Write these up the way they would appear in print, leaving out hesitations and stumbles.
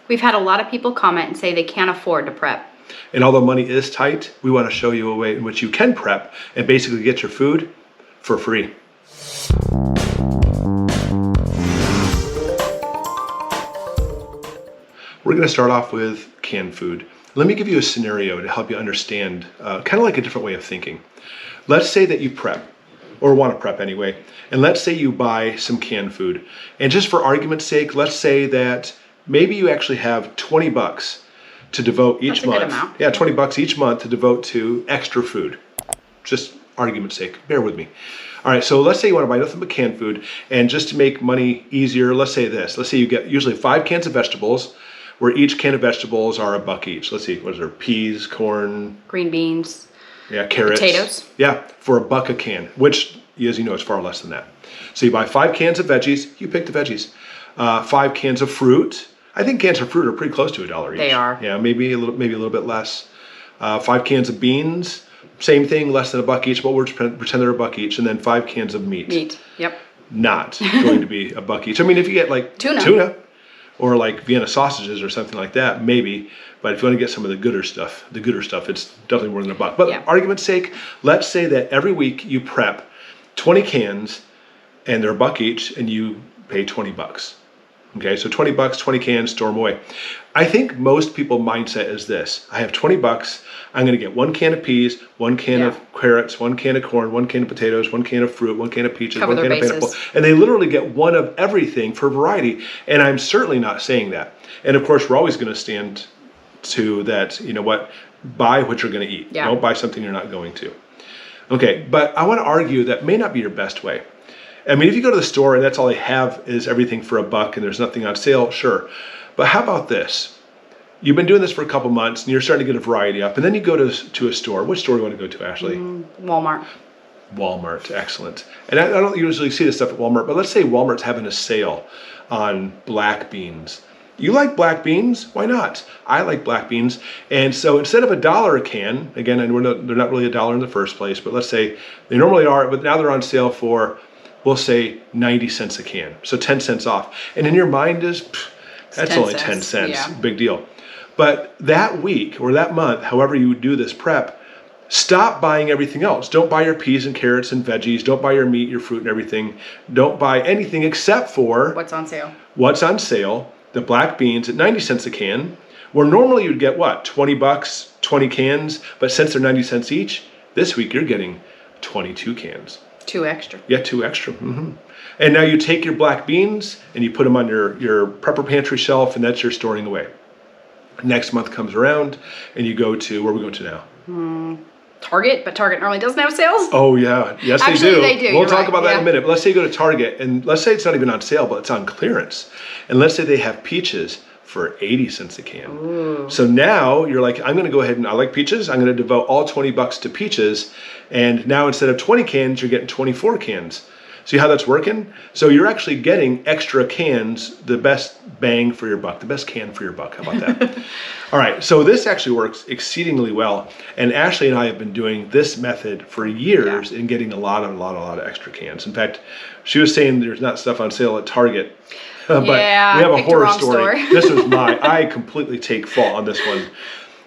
We've had a lot of people comment and say they can't afford to prep. And although money is tight, we want to show you a way in which you can prep and basically get your food for free. We're going to start off with canned food. Let me give you a scenario to help you understand, kind of like a different way of thinking. Let's say that you prep, or want to prep anyway, and let's say you buy some canned food. And just for argument's sake, let's say that maybe you actually have 20 bucks to devote each month. That's a good amount. Yeah, 20 bucks each month to devote to extra food. Just argument's sake, bear with me. All right, so let's say you want to buy nothing but canned food, and just to make money easier, let's say this. Let's say you get usually 5 cans of vegetables, where each can of vegetables are $1 each. Let's see, what is there? Peas, corn, green beans. Yeah, carrots. Potatoes. Yeah, for $1 a can, which, as you know, is far less than that. So you buy 5 cans of veggies. You pick the veggies. 5 cans of fruit. I think cans of fruit are pretty close to $1 each. They are. Yeah, maybe a little bit less. 5 cans of beans. Same thing, less than $1 each, but we'll pretend they're $1 each. And then 5 cans of meat. Meat. Yep. Not going to be $1 each. I mean, if you get like tuna. Or like Vienna sausages or something like that, maybe. But if you want to get some of the gooder stuff, it's definitely more than $1. But yeah. Argument's sake, let's say that every week you prep 20 cans and they're $1 each and you pay 20 bucks. Okay, so 20 bucks, 20 cans, store them away. I think most people's mindset is this. I have 20 bucks. I'm going to get 1 can of peas, 1 can of carrots, 1 can of corn, 1 can of potatoes, 1 can of fruit, 1 can of peaches, Cover 1 can of pineapple. And they literally get 1 of everything for variety. And I'm certainly not saying that. And of course, we're always going to stand to that, you know what, buy what you're going to eat. Yeah. Don't buy something you're not going to. Okay, but I want to argue that may not be your best way. I mean, if you go to the store and that's all they have is everything for $1 and there's nothing on sale, sure. But how about this? You've been doing this for a couple months and you're starting to get a variety up, and then you go to a store. Which store do you want to go to, Ashley? Walmart. Walmart, excellent. And I don't usually see this stuff at Walmart, but let's say Walmart's having a sale on black beans. You like black beans? Why not? I like black beans. And so instead of $1 a can, again, I know they're not really $1 in the first place, but let's say they normally are, but now they're on sale for, we'll say 90 cents a can. So 10 cents off. And in your mind is, that's only 10 cents, yeah. Big deal. But that week or that month, however you do this prep, stop buying everything else. Don't buy your peas and carrots and veggies. Don't buy your meat, your fruit and everything. Don't buy anything except for what's on sale. What's on sale, the black beans at 90 cents a can, where normally you'd get what, 20 bucks, 20 cans, but since they're 90 cents each, this week you're getting 22 cans. 2 extra. Yeah, 2 extra. Mm-hmm. And now you take your black beans and you put them on your prepper pantry shelf, and that's your storing away. Next month comes around and you go to, where are we going to now? Target, but Target normally doesn't have sales. Oh yeah, yes Actually, they do. they do. We'll talk about that in a minute. But let's say you go to Target and let's say it's not even on sale, but it's on clearance. And let's say they have peaches for 80 cents a can. Ooh. So now you're like, I'm gonna go ahead and I like peaches. I'm gonna devote all 20 bucks to peaches. And now instead of 20 cans, you're getting 24 cans. See how that's working? So you're actually getting extra cans, the best bang for your buck, the best can for your buck. How about that? All right, so this actually works exceedingly well. And Ashley and I have been doing this method for years in getting a lot of extra cans. In fact, she was saying there's not stuff on sale at Target. But we have a horror story. This was I completely take fault on this one.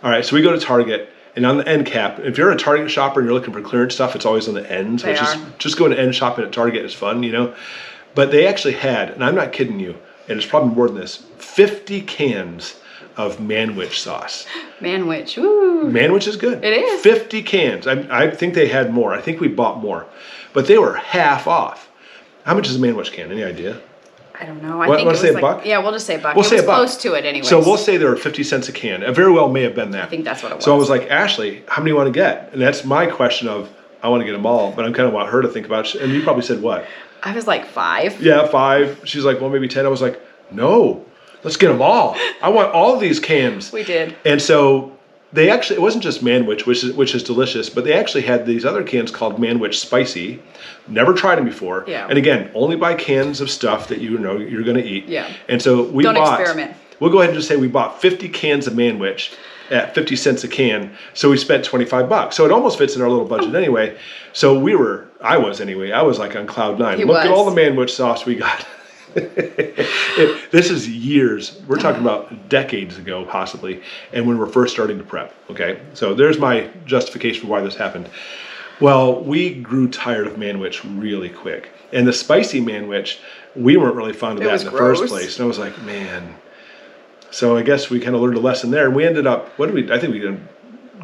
All right, so we go to Target. And on the end cap, if you're a Target shopper and you're looking for clearance stuff, it's always on the ends, which is just going to end shopping at Target is fun, you know. But they actually had, and I'm not kidding you, and it's probably more than this, 50 cans of Manwich sauce. Manwich, ooh. Manwich is good. It is. 50 cans. I think they had more. I think we bought more. But they were half off. How much is a Manwich can? Any idea? I don't know. I think it was say like, $1? Yeah, we'll just say $1. We'll say $1. Close to it anyway. So we'll say they were 50 cents a can. It very well may have been that. I think that's what it was. So I was like, Ashley, how many do you want to get? And that's my question of, I want to get them all, but I kind of want her to think about it. And you probably said what? I was like 5. Yeah, 5. She's like, well, maybe 10. I was like, no, let's get them all. I want all of these cans. We did. And so they actually, it wasn't just Manwich, which is delicious, but they actually had these other cans called Manwich Spicy. Never tried them before. Yeah. And again, only buy cans of stuff that you know you're going to eat. Yeah. And so we Don't bought. experiment. We'll go ahead and just say we bought 50 cans of Manwich at 50 cents a can. So we spent 25 bucks. So it almost fits in our little budget anyway. So I was like on cloud 9. Look at all the Manwich sauce we got. This is years. We're talking about decades ago, possibly, and when we're first starting to prep. Okay, so there's my justification for why this happened. Well, we grew tired of manwich really quick, and the spicy manwich, we weren't really fond of that in the first place. And I was like, man. So I guess we kind of learned a lesson there, and we ended up. I think we ended up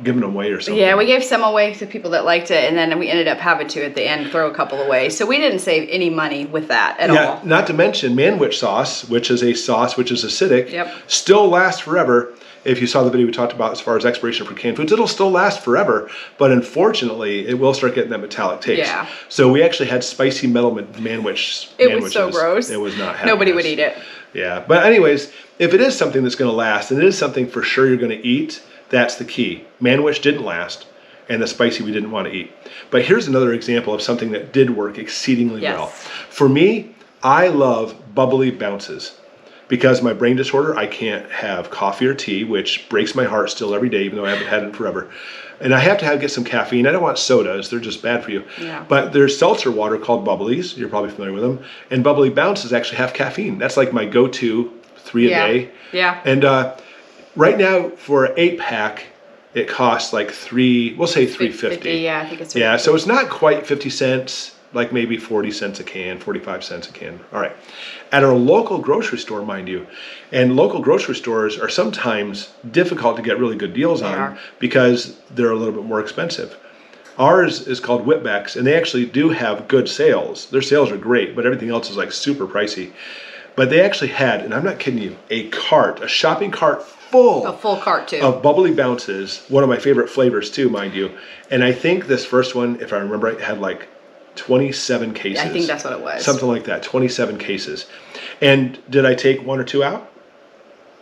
giving them away or something. Yeah, we gave some away to people that liked it, and then we ended up having to at the end throw a couple away. So we didn't save any money with that at all. Not to mention manwich sauce, which is a sauce which is acidic, Yep. still lasts forever. If you saw the video we talked about as far as expiration for canned foods, it'll still last forever, but unfortunately, it will start getting that metallic taste. Yeah. So we actually had spicy metal manwich. It was so gross. It was not. Nobody would eat it. Yeah, but anyways, if it is something that's going to last, and it is something for sure you're going to eat, that's the key. Manwich didn't last, and the spicy we didn't want to eat. But here's another example of something that did work exceedingly well. For me, I love bubbly bounces. Because of my brain disorder, I can't have coffee or tea, which breaks my heart still every day, even though I haven't had it in forever. And I have to get some caffeine. I don't want sodas. They're just bad for you. Yeah. But there's seltzer water called Bubblies. You're probably familiar with them. And bubbly bounces actually have caffeine. That's like my go-to 3 a day. Yeah. And right now, for an 8-pack, it costs like we'll say $3.50. Yeah, I think it's $3.50. Yeah, so it's not quite 50 cents, like maybe 40 cents a can, 45 cents a can. All right. At our local grocery store, mind you, and local grocery stores are sometimes difficult to get really good deals on because they're a little bit more expensive. Ours is called Whitbeck's, and they actually do have good sales. Their sales are great, but everything else is like super pricey. But they actually had, and I'm not kidding you, a shopping cart full. A full cart too. Of bubbly bounces, one of my favorite flavors too, mind you. And I think this first one, if I remember right, had like 27 cases. I think that's what it was. Something like that, 27 cases. And did I take 1 or 2 out?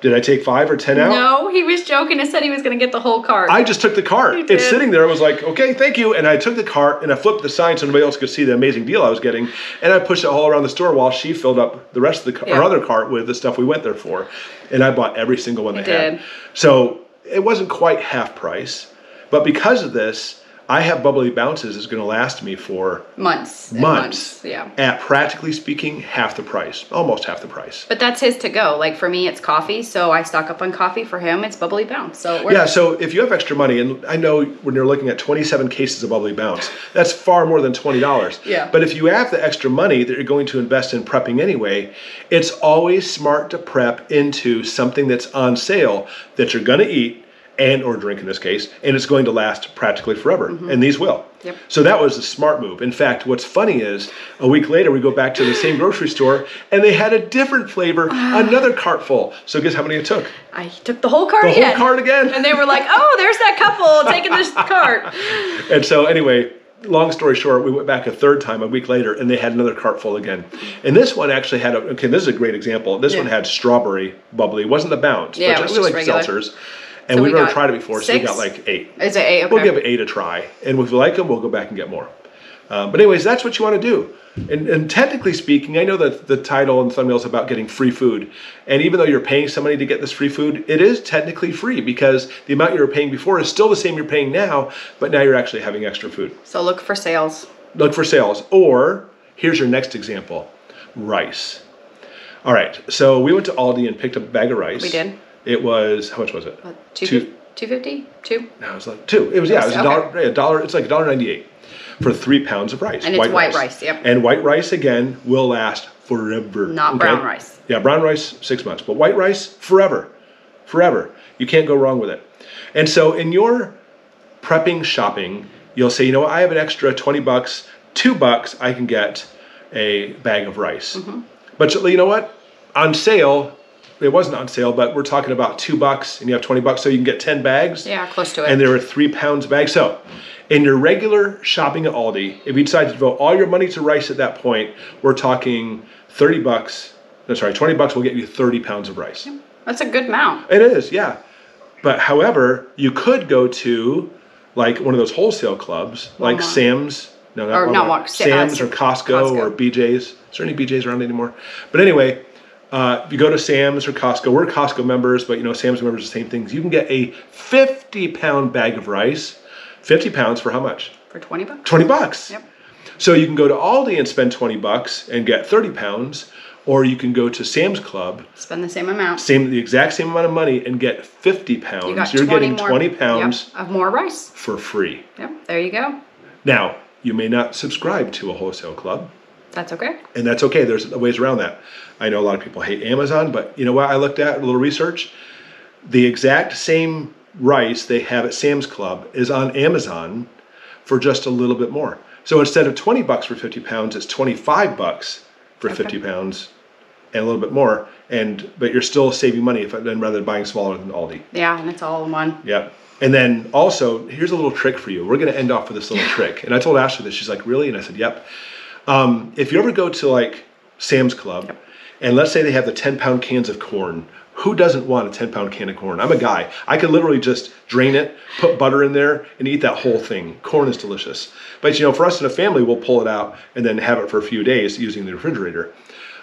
Did I take 5 or 10 out? No, he was joking and said he was going to get the whole cart. I just took the cart. He did. It's sitting there. I was like, okay, thank you. And I took the cart and I flipped the sign so nobody else could see the amazing deal I was getting. And I pushed it all around the store while she filled up the rest of our other cart with the stuff we went there for. And I bought every single one they had. So it wasn't quite half price. But because of this, I have bubbly bounces is going to last me for months. Yeah. At practically speaking, half the price, almost half the price. But that's his to go. Like for me, it's coffee, so I stock up on coffee. For him, it's bubbly bounce. So it works. Yeah. So if you have extra money, and I know when you're looking at 27 cases of bubbly bounce, that's far more than $20. Yeah. But if you have the extra money that you're going to invest in prepping anyway, it's always smart to prep into something that's on sale that you're going to eat. And or drink in this case, and it's going to last practically forever, and these will. Yep. So that was a smart move. In fact, what's funny is a week later we go back to the same grocery store, and they had a different flavor, another cart full. So guess how many it took? I took the whole cart The again. whole cart again. And they were like, "Oh, there's that couple taking this cart." And so anyway, long story short, we went back a third time a week later, and they had another cart full again. And this one actually had this is a great example. This one had strawberry bubbly. It wasn't the bounce, Yeah, but it was just like regular. seltzers. And So we've we never got tried it before, so we 6? got like 8. Is it 8? Okay. We'll give it 8 a try. And if we like them, we'll go back and get more. But anyways, that's what you want to do. And technically speaking, I know that the title and thumbnail is about getting free food. And even though you're paying somebody to get this free food, it is technically free because the amount you were paying before is still the same you're paying now, but now you're actually having extra food. So look for sales. Look for sales. Or here's your next example, rice. All right, so we went to Aldi and picked up a bag of rice. We did. It was, how much was it? $2.50? $2? No, it was like $2. It was a dollar. It's like $1.98 for 3 pounds of rice. And it's white rice. Yep. And white rice again will last forever. Not brown rice. Yeah, brown rice 6 months, but white rice forever. You can't go wrong with it. And so in your prepping shopping, you'll say, you know what, I have an extra $20, $2, I can get a bag of rice. Mm-hmm. But you know what? On sale. It wasn't on sale, but we're talking about $2 and you have $20, so you can get 10 bags. Yeah, close to it. And there are 3 pounds a bag. So in your regular shopping at Aldi, if you decide to devote all your money to rice at that point, we're talking $20 will get you 30 pounds of rice. That's a good amount. It is, yeah. But however, you could go to like one of those wholesale clubs, like Walmart. Sam's. No, not Or Walmart. not Walmart. Sam's or Costco or BJ's. Is there any BJ's around anymore? But anyway, if you go to Sam's or Costco, we're Costco members, but Sam's members are the same things. You can get a 50-pound bag of rice. 50 pounds for how much? For $20? $20. Yep. So you can go to Aldi and spend $20 and get 30 pounds, Or you can go to Sam's Club, Spend the same amount. the exact same amount of money, and get 50 pounds. You got You're 20 getting more. 20 pounds of more rice. for free. Yep, there you go. Now, you may not subscribe to a wholesale club, That's okay. and that's okay. There's ways around that. I know a lot of people hate Amazon, but you know what? I looked at a little research. The exact same rice they have at Sam's Club is on Amazon for just a little bit more. So instead of $20 for 50 pounds, it's $25 for 50 pounds and a little bit more. But you're still saving money rather than buying smaller than Aldi. Yeah, and it's all in one. Yeah. And then also, here's a little trick for you. We're going to end off with this little trick. And I told Ashley this. She's like, really? And I said, yep. If you ever go to like Sam's Club, and let's say they have the 10-pound cans of corn, who doesn't want a 10-pound can of corn? I'm a guy. I could literally just drain it, put butter in there, and eat that whole thing. Corn is delicious. But you know, for us in a family, we'll pull it out and then have it for a few days using the refrigerator.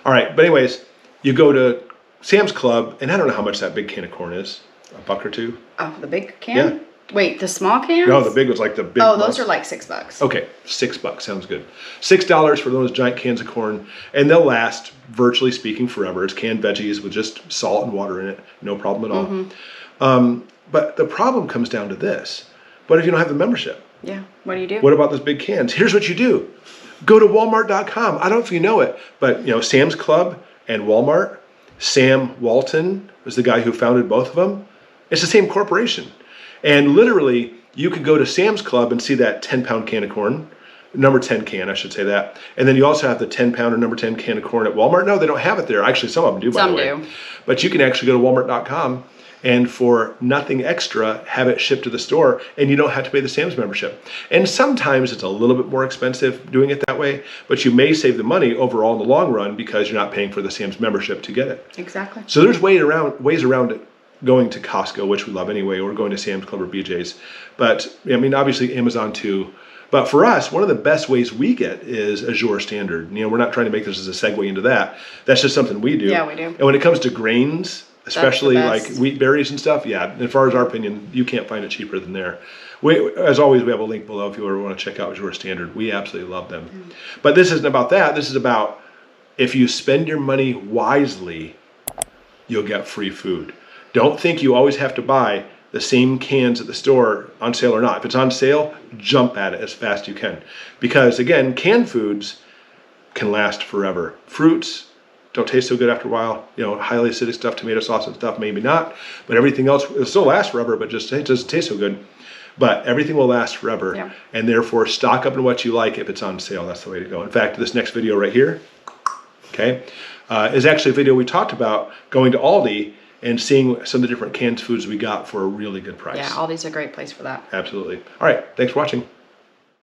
All right, but anyways, you go to Sam's Club, and I don't know how much that big can of corn is. $1 or $2? Oh, the big can? Yeah. Wait, the small cans? No, the big was like the big. Oh, those are like $6. Okay, $6 sounds good. $6 for those giant cans of corn, and they'll last, virtually speaking, forever. It's canned veggies with just salt and water in it, no problem at all. But the problem comes down to this: what if you don't have the membership? Yeah. What do you do? What about those big cans? Here's what you do: go to Walmart.com. I don't know if you know it, but you know Sam's Club and Walmart. Sam Walton was the guy who founded both of them. It's the same corporation. And literally, you could go to Sam's Club and see that 10-pound can of corn, number 10 can, I should say that. And then you also have the 10-pound or number 10 can of corn at Walmart. No, they don't have it there. Actually, some of them do, by the way. Some do. But you can actually go to Walmart.com and for nothing extra, have it shipped to the store, and you don't have to pay the Sam's membership. And sometimes it's a little bit more expensive doing it that way, but you may save the money overall in the long run because you're not paying for the Sam's membership to get it. Exactly. So there's ways around it. Going to Costco, which we love anyway, or going to Sam's Club or BJ's. But I mean, obviously Amazon too. But for us, one of the best ways we get is Azure Standard. You know, we're not trying to make this as a segue into that. That's just something we do. Yeah, we do. And when it comes to grains, especially like best. wheat berries and stuff, yeah, as far as our opinion, you can't find it cheaper than there. As always, we have a link below if you ever want to check out Azure Standard. We absolutely love them. But this isn't about that. This is about if you spend your money wisely, you'll get free food. Don't think you always have to buy the same cans at the store, on sale or not. If it's on sale, jump at it as fast as you can. Because again, canned foods can last forever. Fruits don't taste so good after a while. You know, highly acidic stuff, tomato sauce and stuff, maybe not. But everything else, it'll still last forever, but just it doesn't taste so good. But everything will last forever. Yeah. And therefore, stock up on what you like if it's on sale. That's the way to go. In fact, this next video right here, okay, is actually a video we talked about going to Aldi and seeing some of the different canned foods we got for a really good price. Yeah, Aldi's a great place for that. Absolutely. All right. Thanks for watching.